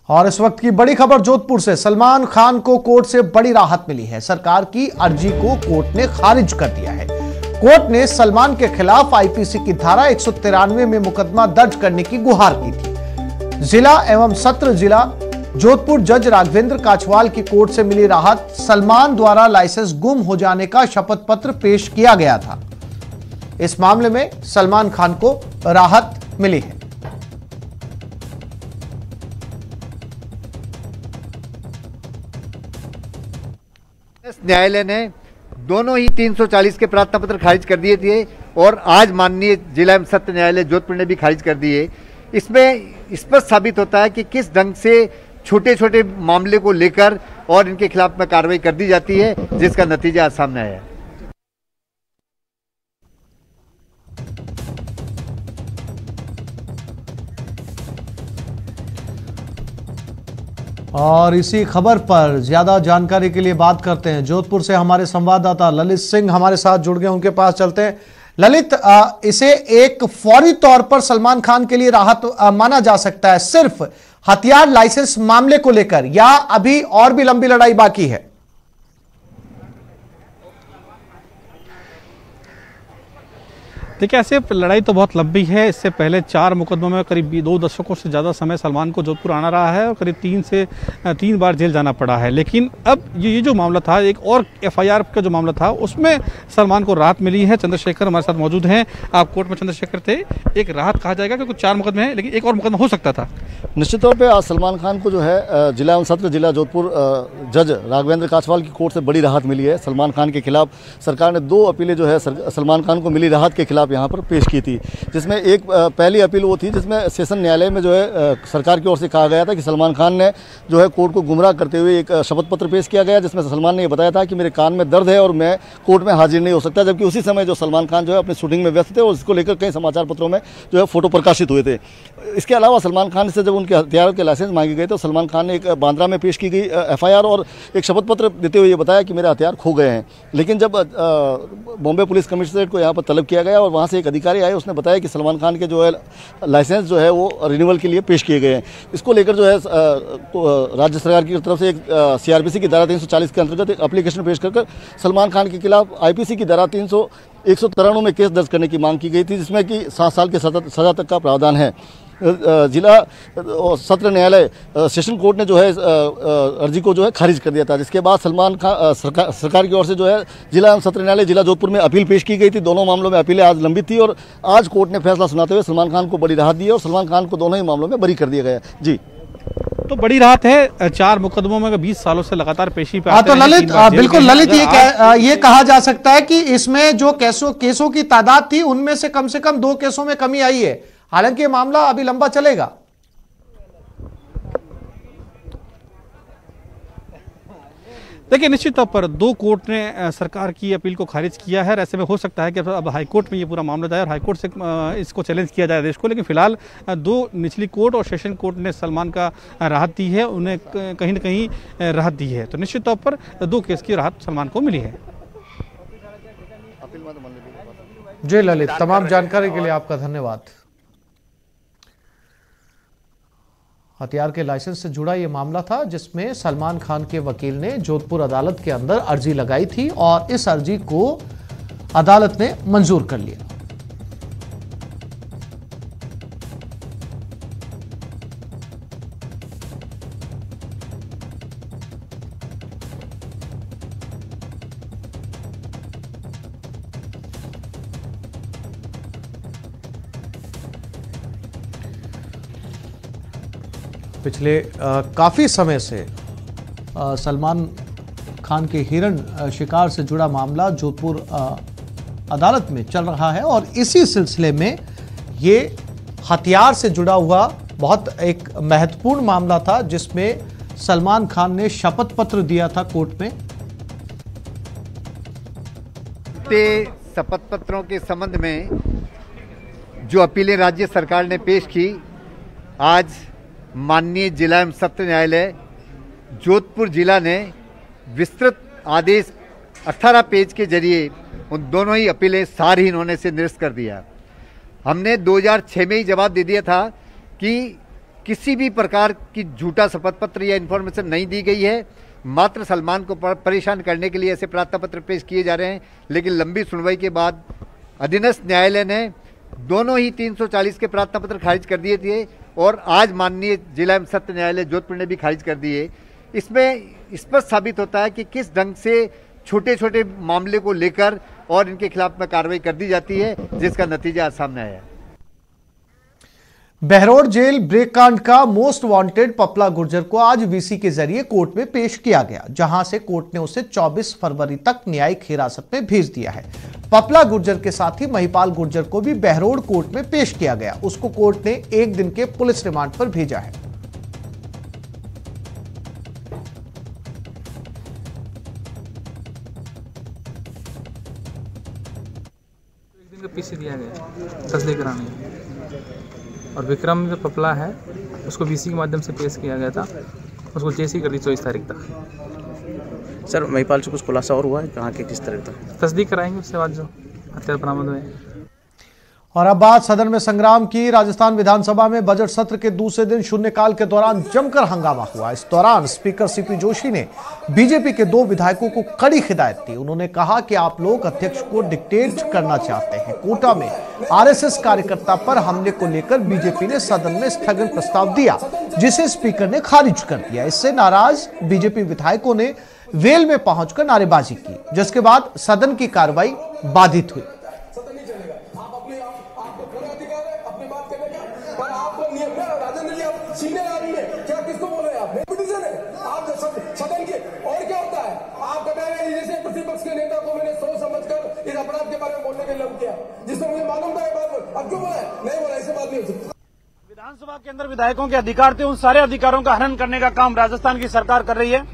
और इस वक्त की बड़ी खबर जोधपुर से। सलमान खान को कोर्ट से बड़ी राहत मिली है। सरकार की अर्जी को कोर्ट ने खारिज कर दिया है। कोर्ट ने सलमान के खिलाफ आईपीसी की धारा 193 में मुकदमा दर्ज करने की गुहार की थी। जिला एवं सत्र जिला जोधपुर जज राघवेंद्र काछवाल की कोर्ट से मिली राहत। सलमान द्वारा लाइसेंस गुम हो जाने का शपथ पत्र पेश किया गया था। इस मामले में सलमान खान को राहत मिली है। न्यायालय ने दोनों ही 340 के प्रार्थना पत्र खारिज कर दिए थे और आज माननीय जिला एवं सत्र न्यायालय जोधपुर ने भी खारिज कर दिए। इसमें स्पष्ट साबित होता है कि किस ढंग से छोटे छोटे मामले को लेकर और इनके खिलाफ में कार्रवाई कर दी जाती है, जिसका नतीजा आज सामने आया है। और इसी खबर पर ज्यादा जानकारी के लिए बात करते हैं। जोधपुर से हमारे संवाददाता ललित सिंह हमारे साथ जुड़ गए, उनके पास चलते हैं। ललित, इसे एक फौरी तौर पर सलमान खान के लिए राहत माना जा सकता है, सिर्फ हथियार लाइसेंस मामले को लेकर, या अभी और भी लंबी लड़ाई बाकी है? देखिए, ऐसे लड़ाई तो बहुत लंबी है। इससे पहले 4 मुकदमों में करीब 2 दशकों से ज़्यादा समय सलमान को जोधपुर आना रहा है और करीब 3 बार जेल जाना पड़ा है। लेकिन अब ये जो मामला था, एक और एफआईआर का जो मामला था, उसमें सलमान को राहत मिली है। चंद्रशेखर हमारे साथ मौजूद हैं। आप कोर्ट में चंद्रशेखर थे। एक राहत कहा जाएगा क्योंकि 4 मुकदमे हैं, लेकिन एक और मुकदमा हो सकता था। निश्चित तौर पर आज सलमान खान को जो है जिला एवं सत्र जिला जोधपुर जज राघवेंद्र काछवाल की कोर्ट से बड़ी राहत मिली है। सलमान खान के खिलाफ सरकार ने 2 अपीलें जो है सलमान खान को मिली राहत के खिलाफ यहाँ पर पेश की थी, जिसमें एक पहली अपील वो थी जिसमें सेशन न्यायालय में जो है सरकार की ओर से कहा गया था कि सलमान खान ने जो है कोर्ट को गुमराह करते हुए एक शपथ पत्र पेश किया गया, जिसमें सलमान ने ये बताया था कि मेरे कान में दर्द है और मैं कोर्ट में हाजिर नहीं हो सकता। जबकि उसी समय जो सलमान खान जो है अपनी शूटिंग में व्यस्त थे और इसको लेकर कई समाचार पत्रों में जो है फोटो प्रकाशित हुए थे। इसके अलावा सलमान खान से जब उनके हथियारों के लाइसेंस मांगे गए तो सलमान खान ने एक बांद्रा में पेश की गई एफआईआर और एक शपथ पत्र देते हुए ये बताया कि मेरे हथियार खो गए हैं। लेकिन जब बॉम्बे पुलिस कमिश्नरेट को यहाँ पर तलब किया गया और वहाँ से एक अधिकारी आए, उसने बताया कि सलमान खान के जो है लाइसेंस जो है वो रिन्यूअल के लिए पेश किए गए हैं। इसको लेकर जो है राज्य सरकार की तरफ से एक सीआरपीसी की धारा 340 के अंतर्गत एक एप्लीकेशन पेश कर सलमान खान के खिलाफ आईपीसी की धारा 193 में केस दर्ज करने की मांग की गई थी, जिसमें कि 7 साल के सजा तक का प्रावधान है। जिला सत्र न्यायालय सेशन कोर्ट ने जो है अर्जी को जो है खारिज कर दिया था, जिसके बाद सलमान खान सरकार की ओर से जो है जिला एवं सत्र न्यायालय जिला जोधपुर में अपील पेश की गई थी। दोनों मामलों में अपीलें आज लंबित थी और आज कोर्ट ने फैसला सुनाते हुए सलमान खान को बड़ी राहत दी है और सलमान खान को दोनों ही मामलों में बरी कर दिया गया है। जी, तो बड़ी राहत है। 4 मुकदमों में 20 सालों से लगातार पेशी पे आते तो ललित, बिल्कुल ललित, ये कहा जा सकता है कि इसमें जो केसों की तादाद थी उनमें से कम 2 केसों में कमी आई है। हालांकि ये मामला अभी लंबा चलेगा। देखिए, निश्चित तौर पर 2 कोर्ट ने सरकार की अपील को खारिज किया है। ऐसे में हो सकता है कि अब हाईकोर्ट में ये पूरा मामला जाए और हाईकोर्ट से इसको चैलेंज किया जाए देश को। लेकिन फिलहाल 2 निचली कोर्ट और सेशन कोर्ट ने सलमान का राहत दी है, उन्हें कहीं ना कहीं राहत दी है। तो निश्चित तौर पर 2 केस की राहत सलमान को मिली है। जी ललित, तमाम जानकारी के लिए आपका धन्यवाद। हथियार के लाइसेंस से जुड़ा यह मामला था जिसमें सलमान खान के वकील ने जोधपुर अदालत के अंदर अर्जी लगाई थी और इस अर्जी को अदालत ने मंजूर कर लिया। पिछले काफ़ी समय से सलमान खान के हिरण शिकार से जुड़ा मामला जोधपुर अदालत में चल रहा है और इसी सिलसिले में ये हथियार से जुड़ा हुआ बहुत एक महत्वपूर्ण मामला था जिसमें सलमान खान ने शपथ पत्र दिया था कोर्ट में। शपथ पत्रों के संबंध में जो अपीलें राज्य सरकार ने पेश की, आज माननीय जिला एवं सत्र न्यायालय जोधपुर जिला ने विस्तृत आदेश 18 पेज के जरिए उन दोनों ही अपीलें सारहीन होने से निरस्त कर दिया। हमने 2006 में ही जवाब दे दिया था कि किसी भी प्रकार की झूठा शपथ पत्र या इन्फॉर्मेशन नहीं दी गई है। मात्र सलमान को परेशान करने के लिए ऐसे प्रार्थना पत्र पेश किए जा रहे हैं। लेकिन लंबी सुनवाई के बाद अधीनस्थ न्यायालय ने दोनों ही 340 के प्रार्थना पत्र खारिज कर दिए थे और आज माननीय जिला एवं सत्र न्यायालय जोधपुर ने भी खारिज कर दिए। इसमें स्पष्ट साबित होता है कि किस ढंग से छोटे छोटे मामले को लेकर और इनके खिलाफ में कार्रवाई कर दी जाती है, जिसका नतीजा आज सामने आया है। बहरोड जेल ब्रेक कांड का मोस्ट वांटेड पपला गुर्जर को आज वीसी के जरिए कोर्ट में पेश किया गया, जहां से कोर्ट ने उसे 24 फरवरी तक न्यायिक हिरासत में भेज दिया है। पपला गुर्जर के साथ ही महिपाल गुर्जर को भी बहरोड कोर्ट में पेश किया गया। उसको कोर्ट ने 1 दिन के पुलिस रिमांड पर भेजा है। एक दिन का पीसी दिया गया तस्दीक कराने, और विक्रम जो पपला है उसको वीसी के माध्यम से पेश किया गया था। उसको जेसी कर दी 24 तारीख तक। सर महिपाल से कुछ खुलासा और हुआ है, कहाँ के किस तरह तक तस्दीक कराएंगे उसके बाद जो हथियार बरामद हुए। और अब बात सदन में संग्राम की। राजस्थान विधानसभा में बजट सत्र के दूसरे दिन शून्यकाल के दौरान जमकर हंगामा हुआ। इस दौरान स्पीकर सीपी जोशी ने बीजेपी के 2 विधायकों को कड़ी हिदायत दी। उन्होंने कहा कि आप लोग अध्यक्ष को डिक्टेट करना चाहते हैं। कोटा में आरएसएस कार्यकर्ता पर हमले को लेकर बीजेपी ने सदन में स्थगन प्रस्ताव दिया, जिसे स्पीकर ने खारिज कर दिया। इससे नाराज बीजेपी विधायकों ने वेल में पहुंचकर नारेबाजी की, जिसके बाद सदन की कार्रवाई बाधित हुई। सीनियर आदमी है, क्या किसको बोल रहे हैं आप? नेपोटिज्म है आप सदन के। और क्या होता है आप बताएंगे, जैसे प्रतिपक्ष के नेता को मैंने सोच समझकर इस अपराध के बारे में बोलने के लिए किया, जिससे मुझे मालूम था ये बात। अब क्यों बोला? नहीं बोला, ऐसे बात नहीं हो सकती। विधानसभा के अंदर विधायकों के अधिकार थे, उन सारे अधिकारों का हनन करने का काम राजस्थान की सरकार कर रही है।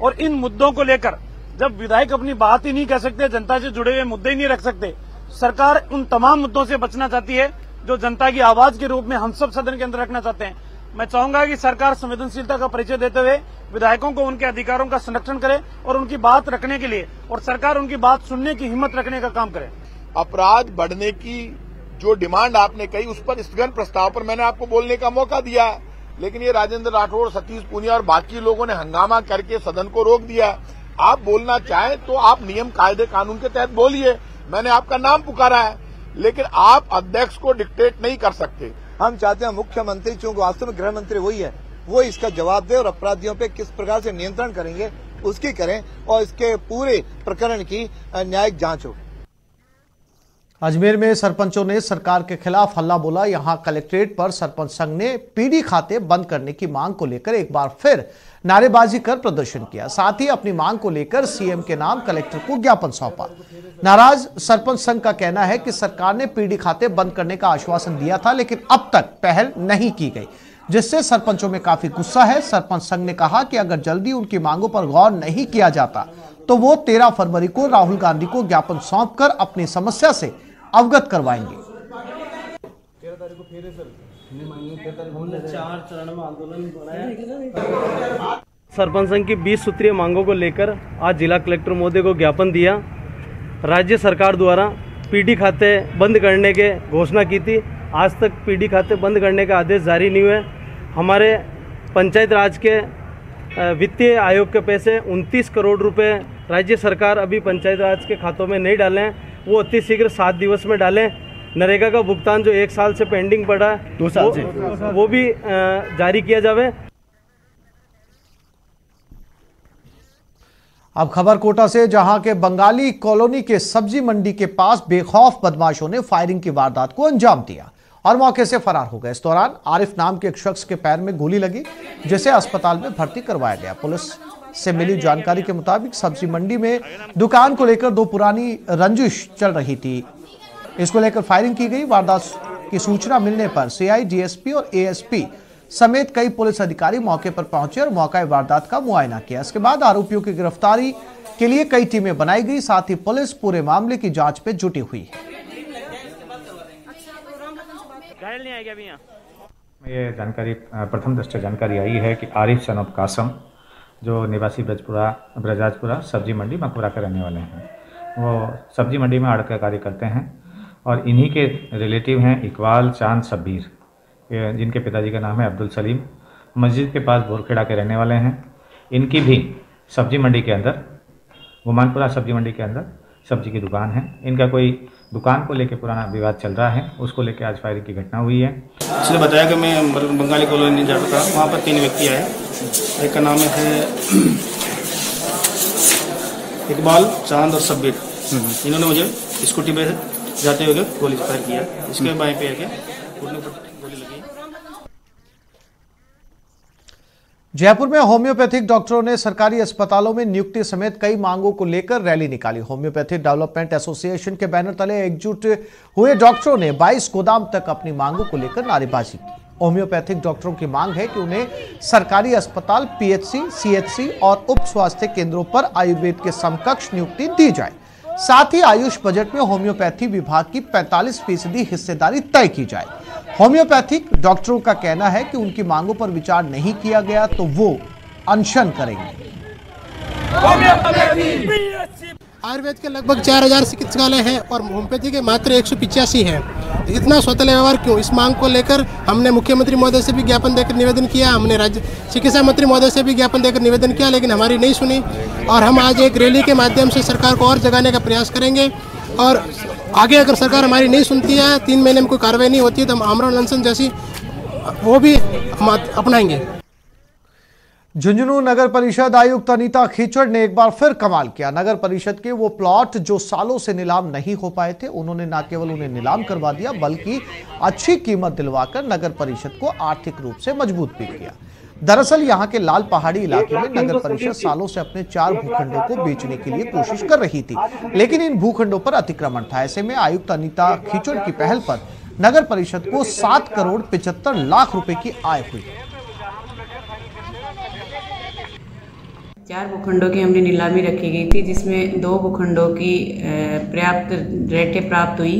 और इन मुद्दों को लेकर जब विधायक अपनी बात ही नहीं कह सकते, जनता से जुड़े हुए मुद्दे ही नहीं रख सकते, सरकार उन तमाम मुद्दों से बचना चाहती है जो जनता की आवाज के रूप में हम सब सदन के अंदर रखना चाहते हैं। मैं चाहूंगा कि सरकार संवेदनशीलता का परिचय देते हुए विधायकों को उनके अधिकारों का संरक्षण करे और उनकी बात रखने के लिए, और सरकार उनकी बात सुनने की हिम्मत रखने का काम करे। अपराध बढ़ने की जो डिमांड आपने कही, उस पर स्थगन प्रस्ताव पर मैंने आपको बोलने का मौका दिया, लेकिन ये राजेंद्र राठौड़, सतीश पूनिया और बाकी लोगों ने हंगामा करके सदन को रोक दिया। आप बोलना चाहें तो आप नियम कायदे कानून के तहत बोलिए, मैंने आपका नाम पुकारा है, लेकिन आप अध्यक्ष को डिक्टेट नहीं कर सकते। हम चाहते हैं मुख्यमंत्री, चूंकि वास्तव में गृह मंत्री वही है, वो इसका जवाब दे और अपराधियों पे किस प्रकार से नियंत्रण करेंगे उसकी करें और इसके पूरे प्रकरण की न्यायिक जांच हो। अजमेर में सरपंचों ने सरकार के खिलाफ हल्ला बोला। यहां कलेक्ट्रेट पर सरपंच संघ ने पीडी खाते बंद करने की मांग को लेकर एक बार फिर नारेबाजी कर प्रदर्शन किया। साथ ही अपनी मांग को लेकर सीएम के नाम कलेक्टर को ज्ञापन सौंपा। नाराज सरपंच संघ का कहना है कि सरकार ने पीडी खाते बंद करने का आश्वासन दिया था, लेकिन अब तक पहल नहीं की गई, जिससे सरपंचों में काफी गुस्सा है। सरपंच संघ ने कहा कि अगर जल्दी उनकी मांगों पर गौर नहीं किया जाता तो वो 13 फरवरी को राहुल गांधी को ज्ञापन सौंपकर अपनी समस्या से अवगत करवाएंगे। 13 तारीख को फिर सर हमने 4 चरण में आंदोलन सरपंच संघ की 20 सूत्रीय मांगों को लेकर आज जिला कलेक्टर महोदय को ज्ञापन दिया। राज्य सरकार द्वारा पीडी खाते बंद करने के घोषणा की थी, आज तक पीडी खाते बंद करने का आदेश जारी नहीं हुए। हमारे पंचायत राज के वित्तीय आयोग के पैसे 29 करोड़ रुपए राज्य सरकार अभी पंचायत राज के खातों में नहीं डाले हैं, वो अति शीघ्र 7 दिवस में डालें। नरेगा का भुगतान जो 1 साल से पेंडिंग पड़ा है 2 साल से वो भी जारी किया जावे। अब खबर कोटा से, जहां के बंगाली कॉलोनी के सब्जी मंडी के पास बेखौफ बदमाशों ने फायरिंग की वारदात को अंजाम दिया और मौके से फरार हो गए। इस दौरान आरिफ नाम के एक शख्स के पैर में गोली लगी, जिसे अस्पताल में भर्ती करवाया गया। पुलिस से मिली जानकारी के मुताबिक सब्जी मंडी में दुकान को लेकर 2 पुरानी रंजिश चल रही थी, इसको लेकर फायरिंग की गई। वारदात की सूचना मिलने पर सीआई, डीएसपी और एएसपी समेत कई पुलिस अधिकारी मौके पर पहुंचे और मौका वारदात का मुआयना किया। इसके बाद आरोपियों की गिरफ्तारी के लिए कई टीमें बनाई गई। साथ ही पुलिस पूरे मामले की जांच में जुटी हुई है। ये जानकारी प्रथम दृष्टया जानकारी आई है कि आरिफ सन ऑफ कासम, जो निवासी ब्रजराजपुरा सब्जी मंडी मकबरा के रहने वाले हैं, वो सब्जी मंडी में आड़ का कार्य करते हैं और इन्हीं के रिलेटिव हैं इकबाल चांद शब्बीर। जिनके पिताजी का नाम है अब्दुल सलीम, मस्जिद के पास बोरखेड़ा के रहने वाले हैं। इनकी भी सब्जी मंडी के अंदर, गुमानपुरा सब्जी मंडी के अंदर सब्जी की दुकान है। इनका कोई दुकान को लेकर पुराना विवाद चल रहा है, उसको लेकर आज फायरिंग की घटना हुई है। उसने बताया कि मैं बंगाली कॉलोनी जाता था, वहाँ पर 3 व्यक्ति आए। एक का नाम है इकबाल, चांद और सब्बीर। इन्होंने मुझे स्कूटी पे जाते हुए गोली फायर किया। इसके बाएं पैर के घुटने पर गोली लगी। जयपुर में होम्योपैथिक डॉक्टरों ने सरकारी अस्पतालों में नियुक्ति समेत कई मांगों को लेकर रैली निकाली। होम्योपैथिक डेवलपमेंट एसोसिएशन के बैनर तले एकजुट हुए डॉक्टरों ने 22 गोदाम तक अपनी मांगों को लेकर नारेबाजी की। होम्योपैथिक डॉक्टरों की मांग है कि उन्हें सरकारी अस्पताल, पीएचसी, सीएचसी और उप स्वास्थ्य केंद्रों पर आयुर्वेद के समकक्ष नियुक्ति दी जाए। साथ ही आयुष बजट में होम्योपैथी विभाग की 45% हिस्सेदारी तय की जाए। होम्योपैथिक डॉक्टरों का कहना है कि उनकी मांगों पर विचार नहीं किया गया तो वो अनशन करेंगे। आयुर्वेद के लगभग 4000 चिकित्सालय हैं और होम्योपैथी के मात्र 185 हैं। इतना स्वतः व्यवहार क्यों? इस मांग को लेकर हमने मुख्यमंत्री महोदय से भी ज्ञापन देकर निवेदन किया, हमने राज्य चिकित्सा मंत्री महोदय से भी ज्ञापन देकर निवेदन किया, लेकिन हमारी नहीं सुनी। और हम आज एक रैली के माध्यम से सरकार को और जगाने का प्रयास करेंगे। और आगे अगर सरकार हमारी नहीं सुनती है, 3 महीने में कोई कार्रवाई नहीं होती है, तो हम आमरण अनशन जैसी वो भी हम अपनाएंगे। झुंझुनू नगर परिषद आयुक्त अनीता खीचड़ ने एक बार फिर कमाल किया। नगर परिषद के वो प्लॉट जो सालों से नीलाम नहीं हो पाए थे, उन्होंने न केवल उन्हें नीलाम करवा दिया बल्कि अच्छी कीमत दिलवाकर नगर परिषद को आर्थिक रूप से मजबूत भी किया। दरअसल यहाँ के लाल पहाड़ी इलाके में नगर परिषद सालों से अपने 4 भूखंडों को बेचने के लिए कोशिश कर रही थी, लेकिन इन भूखंडों पर अतिक्रमण था। ऐसे में आयुक्त अनीता खीचड़ की पहल पर नगर परिषद को 7 करोड़ 75 लाख रुपए की आय हुई। 4 भूखंडों की हमने नीलामी रखी गई थी, जिसमें 2 भूखंडों की पर्याप्त रेटें प्राप्त हुई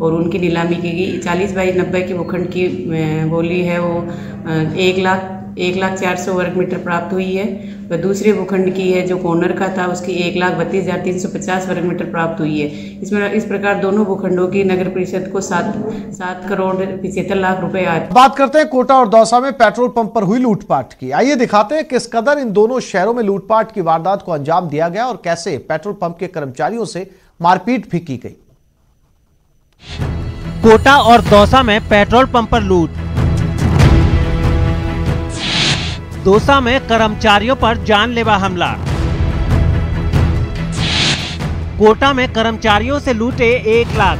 और उनकी नीलामी की गई। 40 बाई 90 की भूखंड की बोली है वो 1,04,00,000 वर्ग मीटर प्राप्त हुई है। वह दूसरे भूखंड की है जो कॉर्नर का था, उसकी 1,32,350 वर्ग मीटर प्राप्त हुई है। इसमें इस प्रकार दोनों भूखंडों की नगर परिषद को 7 करोड़ 75 लाख रुपए आए। बात करते हैं कोटा और दौसा में पेट्रोल पंप पर हुई लूटपाट की। आइए दिखाते हैं किस कदर इन दोनों शहरों में लूटपाट की वारदात को अंजाम दिया गया और कैसे पेट्रोल पंप के कर्मचारियों से मारपीट भी की गई। कोटा और दौसा में पेट्रोल पंप पर लूट। दौसा में कर्मचारियों पर जानलेवा हमला। कोटा में कर्मचारियों से लूटे 1 लाख।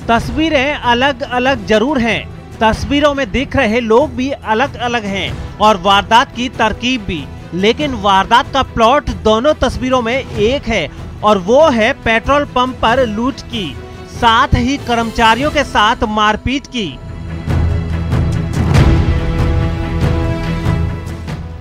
तस्वीरें अलग अलग जरूर हैं, तस्वीरों में दिख रहे लोग भी अलग अलग हैं और वारदात की तरकीब भी, लेकिन वारदात का प्लॉट दोनों तस्वीरों में एक है और वो है पेट्रोल पंप पर लूट की, साथ ही कर्मचारियों के साथ मारपीट की।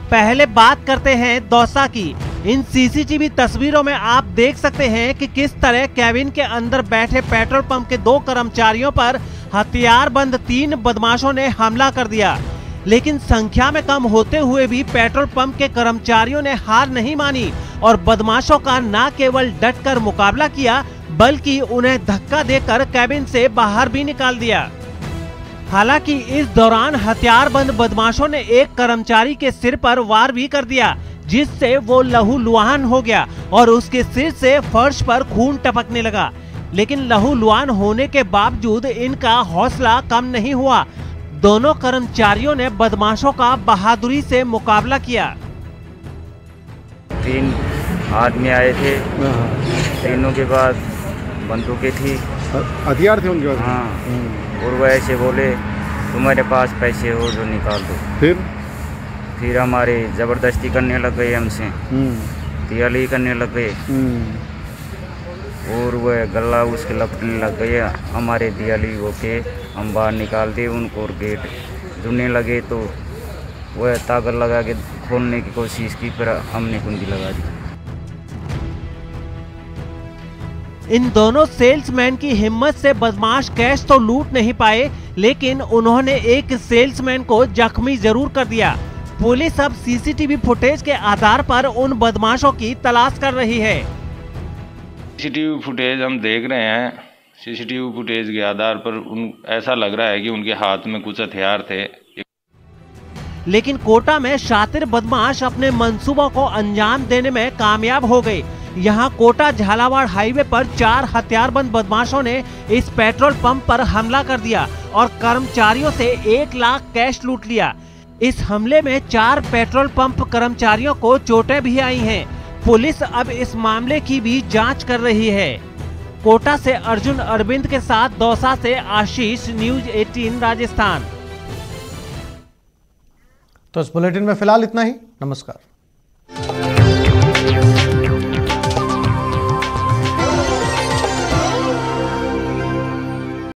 पहले बात करते हैं दौसा की। इन सीसीटीवी तस्वीरों में आप देख सकते हैं कि किस तरह कैबिन के अंदर बैठे पेट्रोल पंप के 2 कर्मचारियों पर हथियारबंद 3 बदमाशों ने हमला कर दिया। लेकिन संख्या में कम होते हुए भी पेट्रोल पंप के कर्मचारियों ने हार नहीं मानी और बदमाशों का न केवल डटकर मुकाबला किया बल्कि उन्हें धक्का देकर कैबिन से बाहर भी निकाल दिया। हालांकि इस दौरान हथियारबंद बदमाशों ने एक कर्मचारी के सिर पर वार भी कर दिया, जिससे वो लहूलुहान हो गया और उसके सिर से फर्श पर खून टपकने लगा। लेकिन लहूलुहान होने के बावजूद इनका हौसला कम नहीं हुआ। दोनों कर्मचारियों ने बदमाशों का बहादुरी से मुकाबला किया। 3 आदमी आए थे, तीनों के पास बंदूकें थी, हथियार थे उनके पास। हाँ, और वो ऐसे बोले तुम्हारे पास पैसे हो जो निकाल दो। फिर हमारे जबरदस्ती करने लग गए, हमसे दियाली करने लग गए और वह गला उसके लपटने लग गया। हमारे दियाली होके हम बाहर निकाल दिए उनको और गेट ढूंढने लगे तो वह ताकत लगा के खोलने की कोशिश की, पर हमने कुंडी लगा दी। इन दोनों सेल्समैन की हिम्मत से बदमाश कैश तो लूट नहीं पाए, लेकिन उन्होंने एक सेल्समैन को जख्मी जरूर कर दिया। पुलिस अब सीसीटीवी फुटेज के आधार पर उन बदमाशों की तलाश कर रही है। सीसीटीवी फुटेज हम देख रहे हैं, सीसीटीवी फुटेज के आधार पर ऐसा लग रहा है कि उनके हाथ में कुछ हथियार थे। लेकिन कोटा में शातिर बदमाश अपने मंसूबों को अंजाम देने में कामयाब हो गए। यहाँ कोटा झालावाड़ हाईवे पर 4 हथियारबंद बदमाशों ने इस पेट्रोल पंप पर हमला कर दिया और कर्मचारियों से 1 लाख कैश लूट लिया। इस हमले में 4 पेट्रोल पंप कर्मचारियों को चोटें भी आई हैं। पुलिस अब इस मामले की भी जांच कर रही है। कोटा से अर्जुन अरविंद के साथ दौसा से आशीष, न्यूज 18 राजस्थान। तो इस बुलेटिन में फिलहाल इतना ही। नमस्कार।